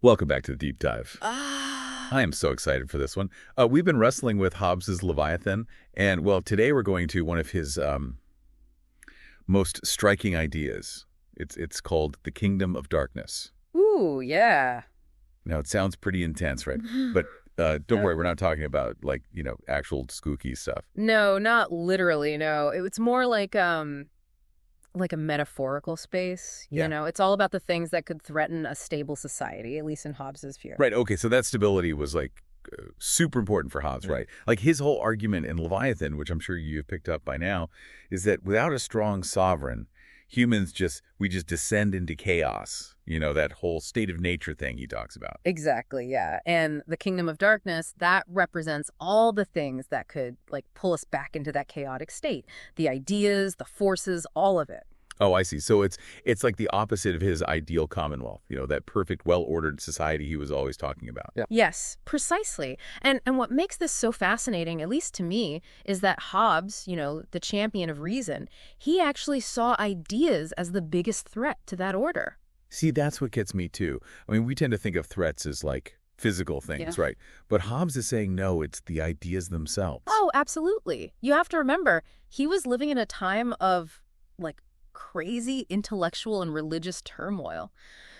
Welcome back to the Deep Dive. Ah, I am so excited for this one. We've been wrestling with Hobbes's Leviathan, and, well, today we're going to one of his most striking ideas. It's called the Kingdom of Darkness. ooh, yeah. Now, it sounds pretty intense, right? But don't Uh, worry, we're not talking about, actual spooky stuff. no, not literally, no. It's more like a metaphorical space, Yeah. It's all about the things that could threaten a stable society, at least in Hobbes's view. Right, okay, so that stability was, super important for Hobbes, right? Like, his whole argument in Leviathan, which I'm sure you've picked up by now, is that without a strong sovereign, we just descend into chaos. That whole state of nature thing he talks about. Exactly, yeah. And the kingdom of darkness, that represents all the things that could pull us back into that chaotic state. The ideas, the forces, all of it. Oh, I see. So it's like the opposite of his ideal commonwealth, that perfect, well-ordered society he was always talking about. Yeah. Yes, precisely. And what makes this so fascinating, at least to me, is that Hobbes, the champion of reason, he actually saw ideas as the biggest threat to that order. See, that's what gets me too. I mean, we tend to think of threats as like physical Yeah. things, right? But Hobbes is saying no, it's the ideas themselves. Oh, absolutely. You have to remember, he was living in a time of crazy intellectual and religious turmoil.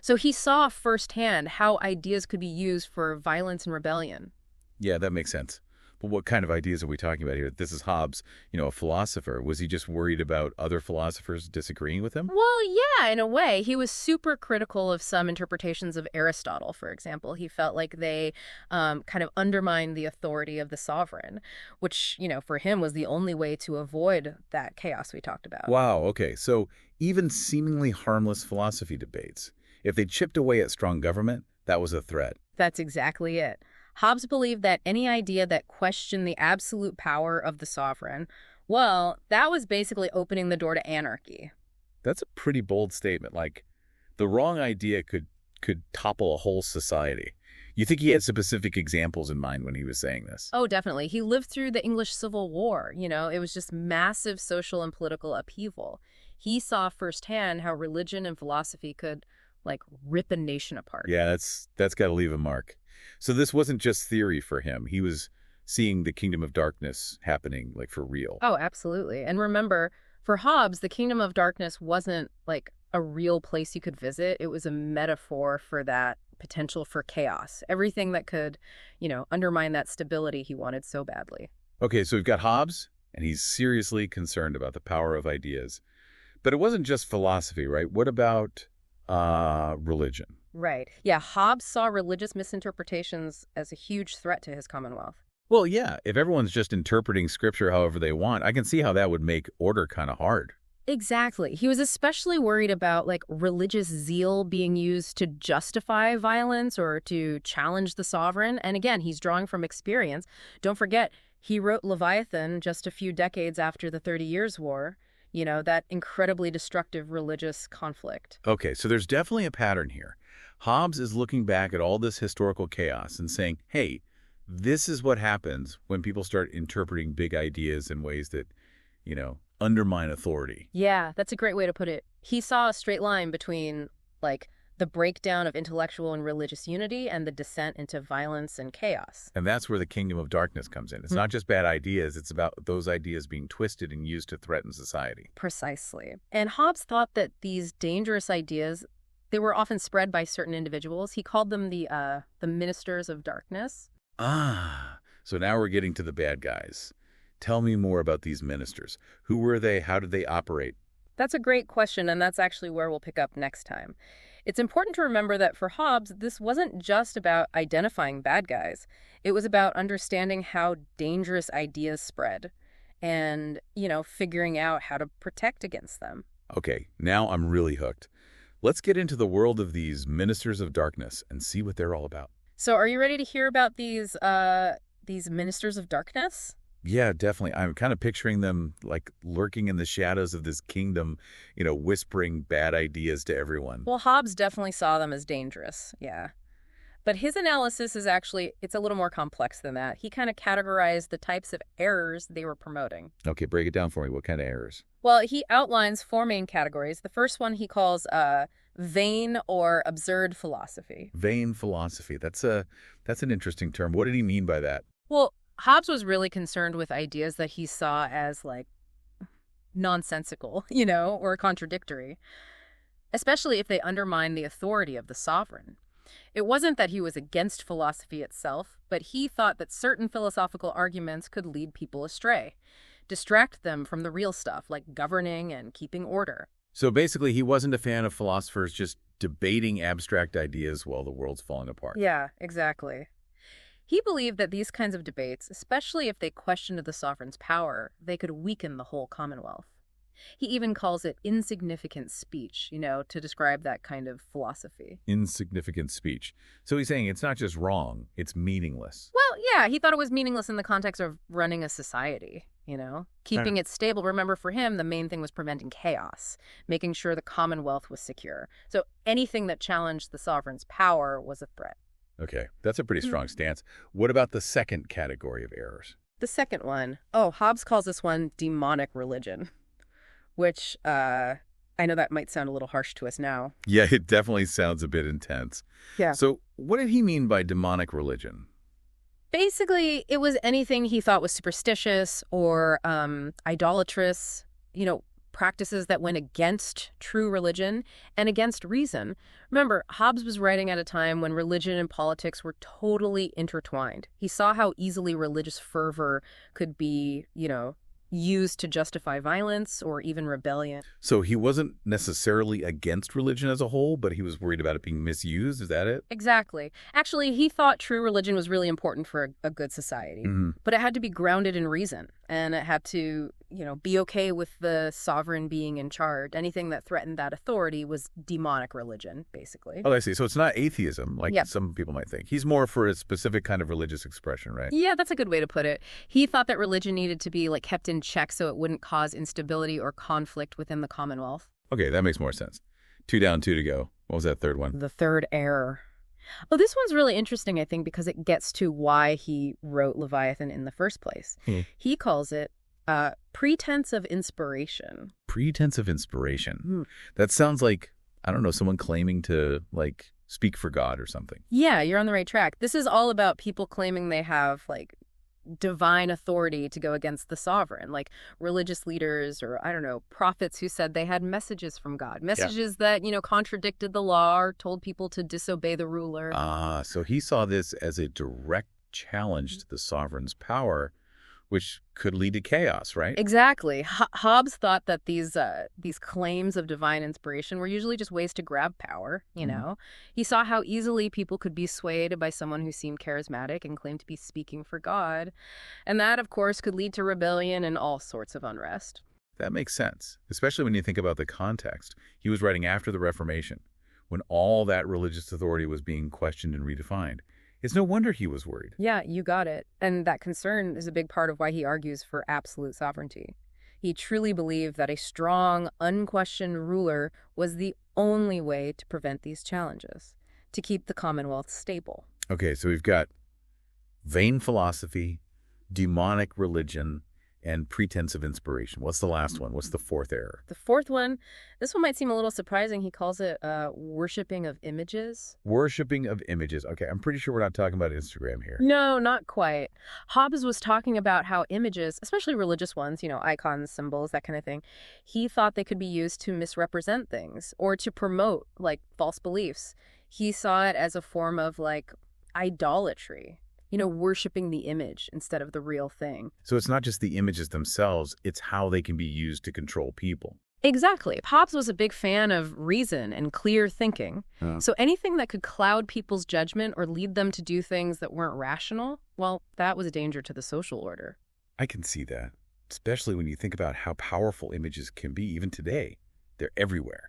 So he saw firsthand how ideas could be used for violence and rebellion. Yeah, that makes sense. But what kind of ideas are we talking about here? This is Hobbes, a philosopher. Was he just worried about other philosophers disagreeing with him? Well, yeah, in a way. He was super critical of some interpretations of Aristotle, for example. He felt like they kind of undermined the authority of the sovereign, which, for him was the only way to avoid that chaos we talked about. Wow, okay. So even seemingly harmless philosophy debates, if they chipped away at strong government, that was a threat. That's exactly it. Hobbes believed that any idea that questioned the absolute power of the sovereign, well, that was basically opening the door to anarchy. That's a pretty bold statement. Like, the wrong idea could topple a whole society. You think he had specific examples in mind when he was saying this? Oh, definitely. He lived through the English Civil War. It was just massive social and political upheaval. He saw firsthand how religion and philosophy could, rip a nation apart. Yeah, that's got to leave a mark. So this wasn't just theory for him. He was seeing the kingdom of darkness happening, like, for real. Oh, absolutely. And remember, for Hobbes, the kingdom of darkness wasn't a real place you could visit. It was a metaphor for that potential for chaos. Everything that could, undermine that stability he wanted so badly. Okay, so we've got Hobbes, and he's seriously concerned about the power of ideas. But it wasn't just philosophy, right? What about religion? Right. Yeah, Hobbes saw religious misinterpretations as a huge threat to his commonwealth. Well, yeah, if everyone's just interpreting scripture however they want, I can see how that would make order kind of hard. Exactly. He was especially worried about religious zeal being used to justify violence or to challenge the sovereign. And again, he's drawing from experience. Don't forget, he wrote Leviathan just a few decades after the 30 Years' War, that incredibly destructive religious conflict. Okay, so there's definitely a pattern here. Hobbes is looking back at all this historical chaos and saying, hey, this is what happens when people start interpreting big ideas in ways that, undermine authority. Yeah, that's a great way to put it. He saw a straight line between, the breakdown of intellectual and religious unity and the descent into violence and chaos. And that's where the kingdom of darkness comes in. It's not just bad ideas, it's about those ideas being twisted and used to threaten society. Precisely. And Hobbes thought that these dangerous ideas, they were often spread by certain individuals. He called them the ministers of darkness. Ah, so now we're getting to the bad guys. Tell me more about these ministers. Who were they? How did they operate? That's a great question, and that's actually where we'll pick up next time. It's important to remember that for Hobbes, this wasn't just about identifying bad guys. It was about understanding how dangerous ideas spread and, figuring out how to protect against them. Okay, now I'm really hooked. Let's get into the world of these ministers of darkness and see what they're all about. So are you ready to hear about these ministers of darkness? Yeah, definitely. I'm kind of picturing them like lurking in the shadows of this kingdom, whispering bad ideas to everyone. Well, Hobbes definitely saw them as dangerous, yeah. But his analysis is actually, it's a little more complex than that. He kind of categorized the types of errors they were promoting. Okay, break it down for me. What kind of errors? Well, he outlines four main categories. The first one he calls vain or absurd philosophy. Vain philosophy. That's an interesting term. What did he mean by that? Well, Hobbes was really concerned with ideas that he saw as, like, nonsensical, or contradictory, especially if they undermine the authority of the sovereign. It wasn't that he was against philosophy itself, but he thought that certain philosophical arguments could lead people astray, distract them from the real stuff, like governing and keeping order. So basically, he wasn't a fan of philosophers just debating abstract ideas while the world's falling apart. Yeah, exactly. He believed that these kinds of debates, especially if they questioned the sovereign's power, they could weaken the whole Commonwealth. He even calls it insignificant speech, to describe that kind of philosophy. Insignificant speech. So he's saying it's not just wrong, it's meaningless. Well, yeah, he thought it was meaningless in the context of running a society, keeping it stable. Remember, for him, the main thing was preventing chaos, making sure the Commonwealth was secure. So anything that challenged the sovereign's power was a threat. Okay, that's a pretty strong stance. What about the second category of errors? The second one, Hobbes calls this one demonic religion, which I know that might sound a little harsh to us now. Yeah, it definitely sounds a bit intense. Yeah. So what did he mean by demonic religion? Basically, it was anything he thought was superstitious or idolatrous, practices that went against true religion and against reason. Remember, Hobbes was writing at a time when religion and politics were totally intertwined. He saw how easily religious fervor could be, used to justify violence or even rebellion. So he wasn't necessarily against religion as a whole, but he was worried about it being misused. Is that it? Exactly. Actually, he thought true religion was really important for a good society, but it had to be grounded in reason, and it had to, be okay with the sovereign being in charge. Anything that threatened that authority was demonic religion, basically. Oh, I see. So it's not atheism, like some people might think. He's more for a specific kind of religious expression, right? Yeah, that's a good way to put it. He thought that religion needed to be, kept in check so it wouldn't cause instability or conflict within the Commonwealth. Okay, that makes more sense. 2 down, 2 to go. What was that third one? The third error. Oh, this one's really interesting, I think, because it gets to why he wrote Leviathan in the first place. He calls it pretense of inspiration. Pretense of inspiration. That sounds like, I don't know, someone claiming to, speak for God or something. Yeah, you're on the right track. This is all about people claiming they have, divine authority to go against the sovereign, like religious leaders or, I don't know, prophets who said they had messages from God, messages that, contradicted the law or told people to disobey the ruler. So he saw this as a direct challenge to the sovereign's power, which could lead to chaos, right? Exactly. Hobbes thought that these claims of divine inspiration were usually just ways to grab power, He saw how easily people could be swayed by someone who seemed charismatic and claimed to be speaking for God. And that, of course, could lead to rebellion and all sorts of unrest. That makes sense, especially when you think about the context. He was writing after the Reformation, when all that religious authority was being questioned and redefined. It's no wonder he was worried. Yeah, you got it. And that concern is a big part of why he argues for absolute sovereignty. He truly believed that a strong, unquestioned ruler was the only way to prevent these challenges, to keep the Commonwealth stable. Okay, so we've got vain philosophy, demonic religion, and pretense of inspiration. What's the last one? What's the fourth error? The fourth one, this one might seem a little surprising. He calls it worshipping of images. Worshipping of images. Okay, I'm pretty sure we're not talking about Instagram here. No, not quite. Hobbes was talking about how images, especially religious ones, icons, symbols, that kind of thing, he thought they could be used to misrepresent things or to promote, false beliefs. He saw it as a form of, idolatry. Worshipping the image instead of the real thing. So it's not just the images themselves, it's how they can be used to control people. Exactly. Hobbes was a big fan of reason and clear thinking. So anything that could cloud people's judgment or lead them to do things that weren't rational, well, that was a danger to the social order. I can see that, especially when you think about how powerful images can be even today. They're everywhere.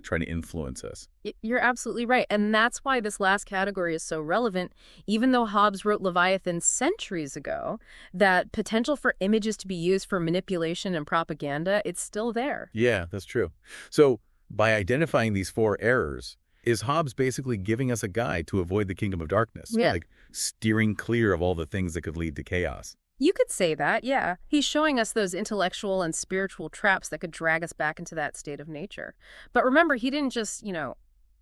Trying to influence us. You're absolutely right. And that's why this last category is so relevant. Even though Hobbes wrote Leviathan centuries ago, that potential for images to be used for manipulation and propaganda, it's still there. Yeah, that's true. So by identifying these 4 errors, is Hobbes basically giving us a guide to avoid the kingdom of darkness? Yeah. Steering clear of all the things that could lead to chaos? You could say that, yeah. He's showing us those intellectual and spiritual traps that could drag us back into that state of nature. But remember, he didn't just,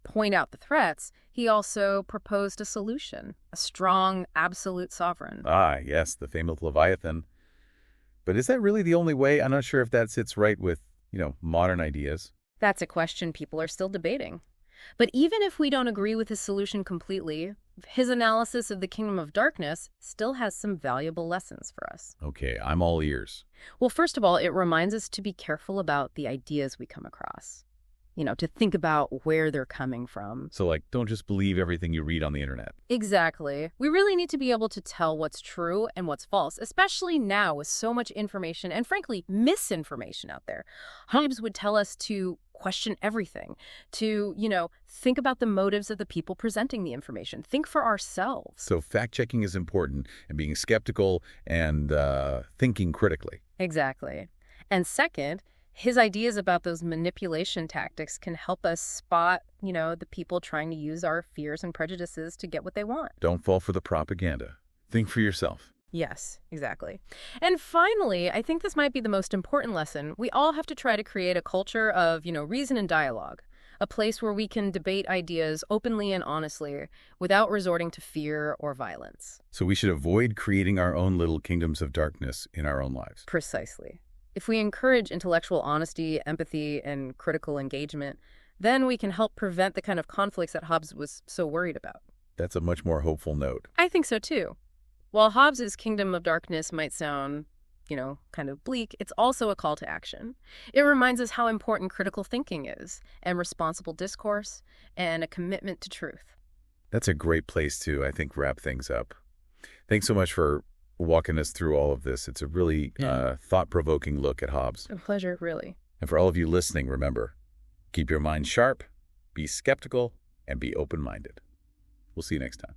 point out the threats. He also proposed a solution, a strong, absolute sovereign. Ah, yes, the famous Leviathan. But is that really the only way? I'm not sure if that sits right with, modern ideas. That's a question people are still debating. But even if we don't agree with his solution completely, his analysis of the kingdom of darkness still has some valuable lessons for us. Okay, I'm all ears. Well, first of all, it reminds us to be careful about the ideas we come across. To think about where they're coming from. So, don't just believe everything you read on the internet. Exactly. We really need to be able to tell what's true and what's false, especially now with so much information and, frankly, misinformation out there. Hobbes would tell us to question everything, to, think about the motives of the people presenting the information, think for ourselves. So fact-checking is important, and being skeptical and thinking critically. Exactly. And second, his ideas about those manipulation tactics can help us spot, the people trying to use our fears and prejudices to get what they want. Don't fall for the propaganda. Think for yourself. Yes, exactly. And finally, I think this might be the most important lesson. We all have to try to create a culture of, reason and dialogue, a place where we can debate ideas openly and honestly without resorting to fear or violence. So we should avoid creating our own little kingdoms of darkness in our own lives. Precisely. If we encourage intellectual honesty, empathy, and critical engagement, then we can help prevent the kind of conflicts that Hobbes was so worried about. That's a much more hopeful note. I think so, too. While Hobbes's kingdom of darkness might sound, kind of bleak, it's also a call to action. It reminds us how important critical thinking is, and responsible discourse, and a commitment to truth. That's a great place to, I think, wrap things up. Thanks so much for walking us through all of this. It's a really thought-provoking look at Hobbes. A pleasure, really. And for all of you listening, remember, keep your mind sharp, be skeptical, and be open-minded. We'll see you next time.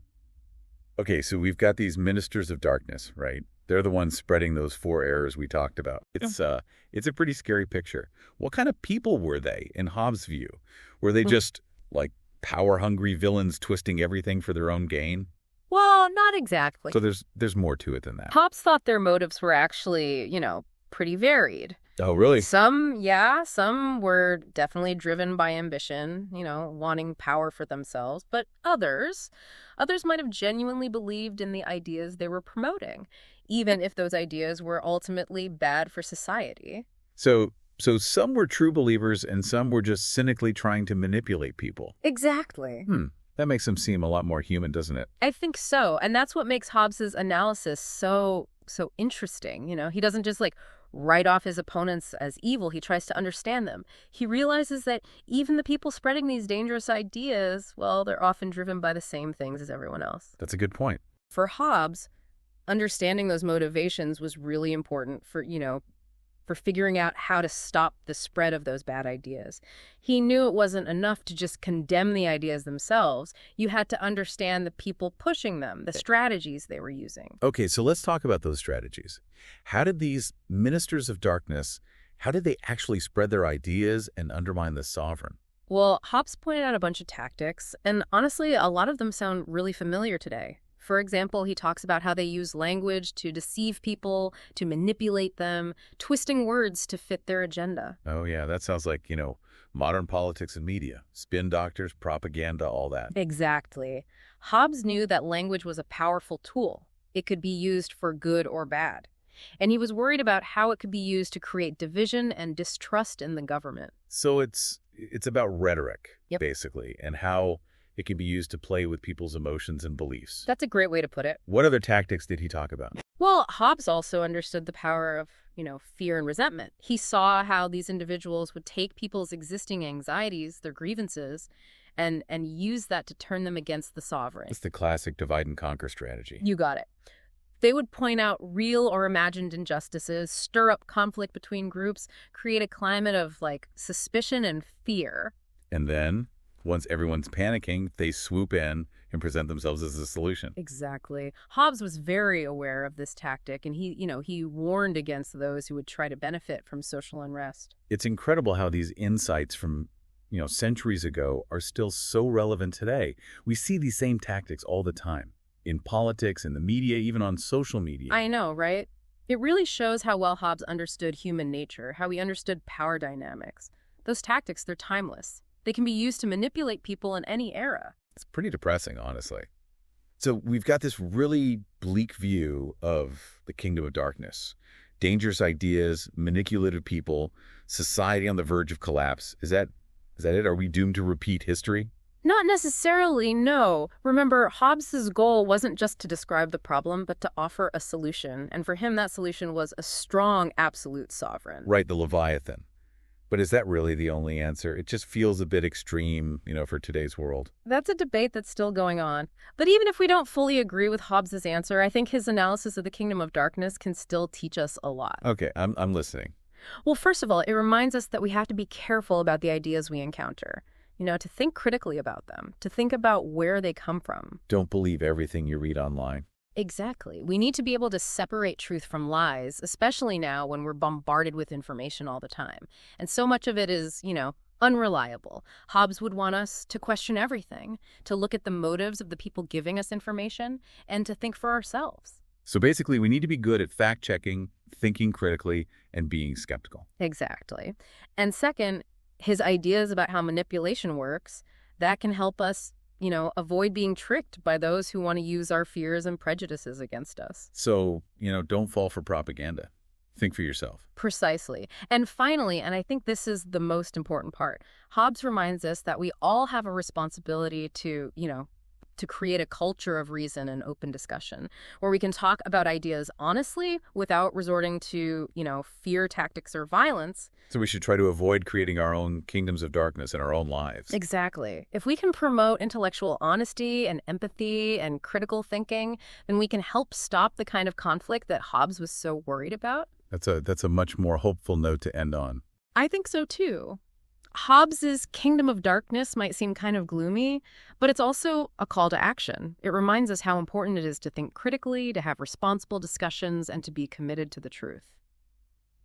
Okay, so we've got these ministers of darkness, right? They're the ones spreading those 4 errors we talked about. It's a pretty scary picture. What kind of people were they, in Hobbes' view? Were they just, power-hungry villains twisting everything for their own gain? Well, not exactly. So there's more to it than that. Hobbes thought their motives were actually, pretty varied. Oh, really? Some were definitely driven by ambition, wanting power for themselves. But others might have genuinely believed in the ideas they were promoting, even if those ideas were ultimately bad for society. So some were true believers and some were just cynically trying to manipulate people. Exactly. That makes them seem a lot more human, doesn't it? I think so. And that's what makes Hobbes's analysis so interesting. He doesn't just write off his opponents as evil. He tries to understand them. He realizes that even the people spreading these dangerous ideas, well, they're often driven by the same things as everyone else. That's a good point. For Hobbes, understanding those motivations was really important for figuring out how to stop the spread of those bad ideas. He knew it wasn't enough to just condemn the ideas themselves. You had to understand the people pushing them, the strategies they were using. Okay, so let's talk about those strategies. How did these ministers of darkness, how did they actually spread their ideas and undermine the sovereign? Well, Hobbes pointed out a bunch of tactics, and honestly, a lot of them sound really familiar today. For example, he talks about how they use language to deceive people, to manipulate them, twisting words to fit their agenda. Oh, yeah, that sounds like, modern politics and media, spin doctors, propaganda, all that. Exactly. Hobbes knew that language was a powerful tool. It could be used for good or bad. And he was worried about how it could be used to create division and distrust in the government. So it's about rhetoric, Yep. basically, and how it can be used to play with people's emotions and beliefs. That's a great way to put it. What other tactics did he talk about? Well, Hobbes also understood the power of, fear and resentment. He saw how these individuals would take people's existing anxieties, their grievances, and use that to turn them against the sovereign. It's the classic divide and conquer strategy. You got it. They would point out real or imagined injustices, stir up conflict between groups, create a climate of, suspicion and fear. And then, once everyone's panicking, they swoop in and present themselves as the solution. Exactly. Hobbes was very aware of this tactic, and he warned against those who would try to benefit from social unrest. It's incredible how these insights from, centuries ago are still so relevant today. We see these same tactics all the time. in politics, in the media, even on social media. I know, right? It really shows how well Hobbes understood human nature, how he understood power dynamics. Those tactics, they're timeless. They can be used to manipulate people in any era. It's pretty depressing, honestly. So we've got this really bleak view of the kingdom of darkness. Dangerous ideas, manipulative people, society on the verge of collapse. Is that it? Are we doomed to repeat history? Not necessarily, no. Remember, Hobbes's goal wasn't just to describe the problem, but to offer a solution. And for him, that solution was a strong absolute sovereign. Right, the Leviathan. But is that really the only answer? It just feels a bit extreme, for today's world. That's a debate that's still going on. But even if we don't fully agree with Hobbes's answer, I think his analysis of the kingdom of darkness can still teach us a lot. Okay, I'm listening. Well, first of all, it reminds us that we have to be careful about the ideas we encounter. To think critically about them, to think about where they come from. Don't believe everything you read online. Exactly. We need to be able to separate truth from lies, especially now when we're bombarded with information all the time. And so much of it is, unreliable. Hobbes would want us to question everything, to look at the motives of the people giving us information, and to think for ourselves. So basically, we need to be good at fact-checking, thinking critically, and being skeptical. Exactly. And second, his ideas about how manipulation works, that can help us, avoid being tricked by those who want to use our fears and prejudices against us. So, don't fall for propaganda. Think for yourself. Precisely. And finally, and I think this is the most important part, Hobbes reminds us that we all have a responsibility to create a culture of reason and open discussion where we can talk about ideas honestly without resorting to, fear tactics or violence. So we should try to avoid creating our own kingdoms of darkness in our own lives. Exactly. If we can promote intellectual honesty and empathy and critical thinking, then we can help stop the kind of conflict that Hobbes was so worried about. That's a much more hopeful note to end on. I think so too. Hobbes's kingdom of darkness might seem kind of gloomy, but it's also a call to action. It reminds us how important it is to think critically, to have responsible discussions, and to be committed to the truth.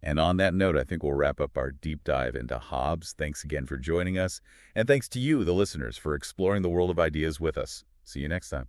And on that note, I think we'll wrap up our deep dive into Hobbes. Thanks again for joining us. And thanks to you, the listeners, for exploring the world of ideas with us. See you next time.